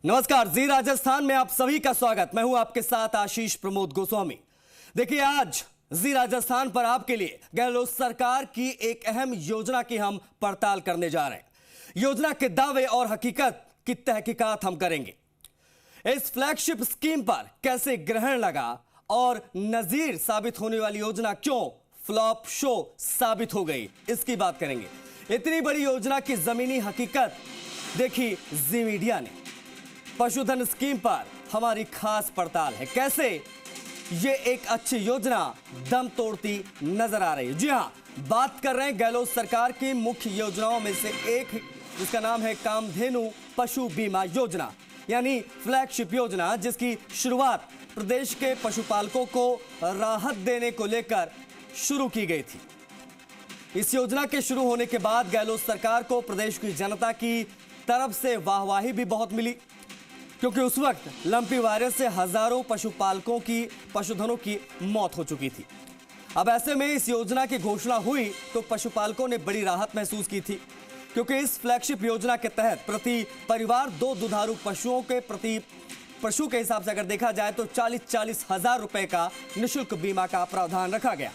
नमस्कार, जी राजस्थान में आप सभी का स्वागत। मैं हूं आपके साथ आशीष प्रमोद गोस्वामी। देखिए, आज जी राजस्थान पर आपके लिए गहलोत सरकार की एक अहम योजना की हम पड़ताल करने जा रहे हैं। योजना के दावे और हकीकत की तहकीकात हम करेंगे। इस फ्लैगशिप स्कीम पर कैसे ग्रहण लगा और नजीर साबित होने वाली योजना क्यों फ्लॉप शो साबित हो गई, इसकी बात करेंगे। इतनी बड़ी योजना की जमीनी हकीकत देखी जी मीडिया ने। पशुधन स्कीम पर हमारी खास पड़ताल है, कैसे ये एक अच्छी योजना दम तोड़ती नजर आ रही है। जी हां, बात कर रहे हैं गहलोत सरकार की मुख्य योजनाओं में से एक, जिसका नाम है कामधेनु पशु बीमा योजना, यानी फ्लैगशिप योजना, जिसकी शुरुआत प्रदेश के पशुपालकों को राहत देने को लेकर शुरू की गई थी। इस योजना के शुरू होने के बाद गहलोत सरकार को प्रदेश की जनता की तरफ से वाहवाही भी बहुत मिली, क्योंकि उस वक्त लंपी वायरस से हजारों पशुपालकों की पशुधनों की मौत हो चुकी थी। अब ऐसे में इस योजना की घोषणा हुई तो पशुपालकों ने बड़ी राहत महसूस की थी, क्योंकि इस फ्लैगशिप योजना के तहत प्रति परिवार 2 दुधारू पशुओं के प्रति पशु के हिसाब से अगर देखा जाए तो 40-40 हजार रुपए का निःशुल्क बीमा का प्रावधान रखा गया।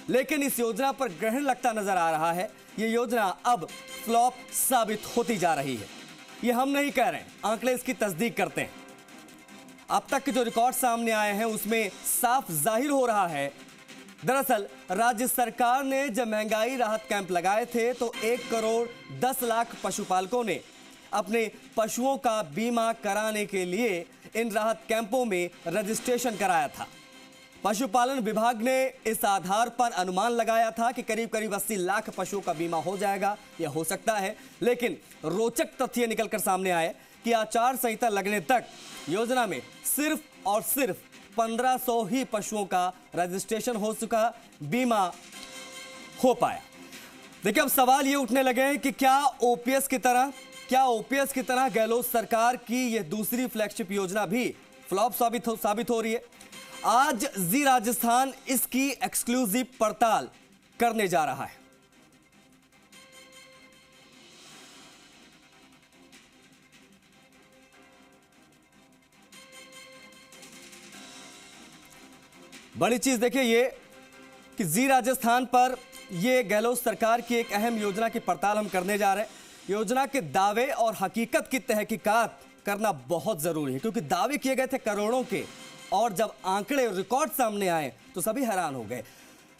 लेकिन इस योजना पर ग्रहण लगता नजर आ रहा है। ये योजना अब फ्लॉप साबित होती जा रही है। ये हम नहीं कह रहे हैं, आंकड़े इसकी तस्दीक करते हैं। अब तक के जो रिकॉर्ड सामने आए हैं उसमें साफ जाहिर हो रहा है, दरअसल राज्य सरकार ने जब महंगाई राहत कैंप लगाए थे तो 1 करोड़ 10 लाख पशुपालकों ने अपने पशुओं का बीमा कराने के लिए इन राहत कैंपों में रजिस्ट्रेशन कराया था। पशुपालन विभाग ने इस आधार पर अनुमान लगाया था कि करीब करीब 80 लाख पशुओं का बीमा हो जाएगा, यह हो सकता है। लेकिन रोचक तथ्य निकलकर सामने आए कि आचार संहिता लगने तक योजना में सिर्फ और सिर्फ 1500 ही पशुओं का रजिस्ट्रेशन हो चुका, बीमा हो पाया। देखिए, अब सवाल ये उठने लगे हैं कि क्या ओपीएस की तरह गहलोत सरकार की यह दूसरी फ्लैगशिप योजना भी फ्लॉप साबित हो रही है। आज जी राजस्थान इसकी एक्सक्लूसिव पड़ताल करने जा रहा है। बड़ी चीज देखिए ये कि जी राजस्थान पर यह गहलोत सरकार की एक अहम योजना की पड़ताल हम करने जा रहे हैं। योजना के दावे और हकीकत की तहकीकात करना बहुत जरूरी है, क्योंकि दावे किए गए थे करोड़ों के, और जब आंकड़े रिकॉर्ड सामने आए तो सभी हैरान हो गए।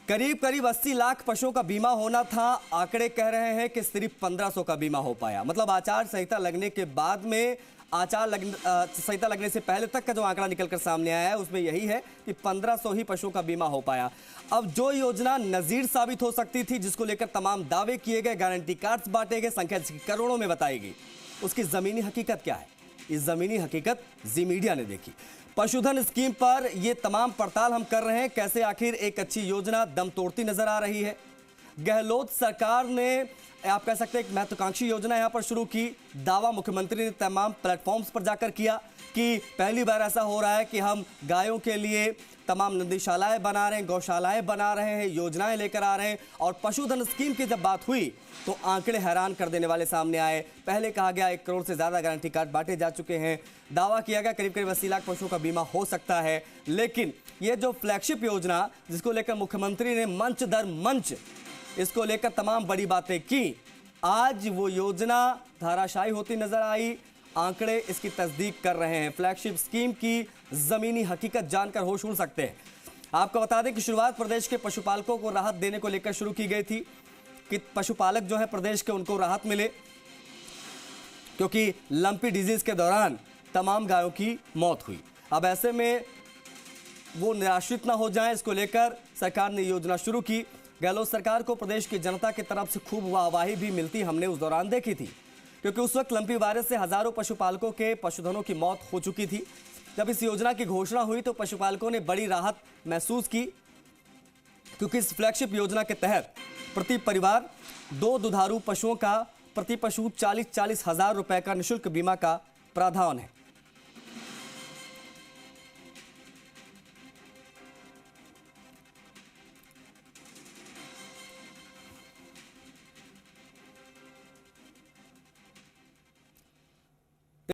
करीब करीब 80 लाख पशुओं का बीमा होना था, आंकड़े कह रहे हैं कि सिर्फ 1500 का बीमा हो पाया। मतलब आचार संहिता लगने के बाद में संहिता लगने से पहले तक का जो आंकड़ा निकलकर सामने आया है उसमें यही है कि 1500 ही पशुओं का बीमा हो पाया। अब जो योजना नजीर साबित हो सकती थी, जिसको लेकर तमाम दावे किए गए, गारंटी कार्ड्स बांटे गए, संख्या करोड़ों में बताई गई, उसकी जमीनी हकीकत क्या है? इस जमीनी हकीकत जी मीडिया ने देखी। पशुधन स्कीम पर यह तमाम पड़ताल हम कर रहे हैं, कैसे आखिर एक अच्छी योजना दम तोड़ती नजर आ रही है। गहलोत सरकार ने, आप कह सकते हैं, एक महत्वाकांक्षी योजना यहां पर शुरू की। दावा मुख्यमंत्री ने तमाम प्लेटफॉर्म्स पर जाकर किया कि पहली बार ऐसा हो रहा है कि हम गायों के लिए तमाम नंदीशालाएं बना रहे हैं, गौशालाएं बना रहे हैं, योजनाएं लेकर आ रहे हैं। और पशुधन स्कीम की जब बात हुई तो आंकड़े हैरान कर देने वाले सामने आए। पहले कहा गया 1 करोड़ से ज्यादा गारंटी कार्ड बांटे जा चुके हैं, दावा किया गया करीब करीब 80 लाख पशुओं का बीमा हो सकता है। लेकिन ये जो फ्लैगशिप योजना, जिसको लेकर मुख्यमंत्री ने मंच दर मंच इसको लेकर तमाम बड़ी बातें की, आज वो योजना धाराशायी होती नजर आई। आंकड़े इसकी तस्दीक कर रहे हैं। फ्लैगशिप स्कीम की जमीनी हकीकत जानकर होश उड़ सकते हैं। आपको बता दें कि शुरुआत प्रदेश के पशुपालकों को राहत देने को लेकर शुरू की गई थी कि पशुपालक जो है प्रदेश के, उनको राहत मिले, क्योंकि लंपी डिजीज के दौरान तमाम गायों की मौत हुई। अब ऐसे में वो निराश्रित ना हो जाएं, इसको लेकर सरकार ने योजना शुरू की। गहलोत सरकार को प्रदेश की जनता की तरफ से खूब वाहवाही भी मिलती हमने उस दौरान देखी थी, क्योंकि उस वक्त लंपी वायरस से हजारों पशुपालकों के पशुधनों की मौत हो चुकी थी। जब इस योजना की घोषणा हुई तो पशुपालकों ने बड़ी राहत महसूस की, क्योंकि इस फ्लैगशिप योजना के तहत प्रति परिवार 2 दुधारू पशुओं का प्रति पशु 40-40 हजार रुपए का निःशुल्क बीमा का प्रावधान है।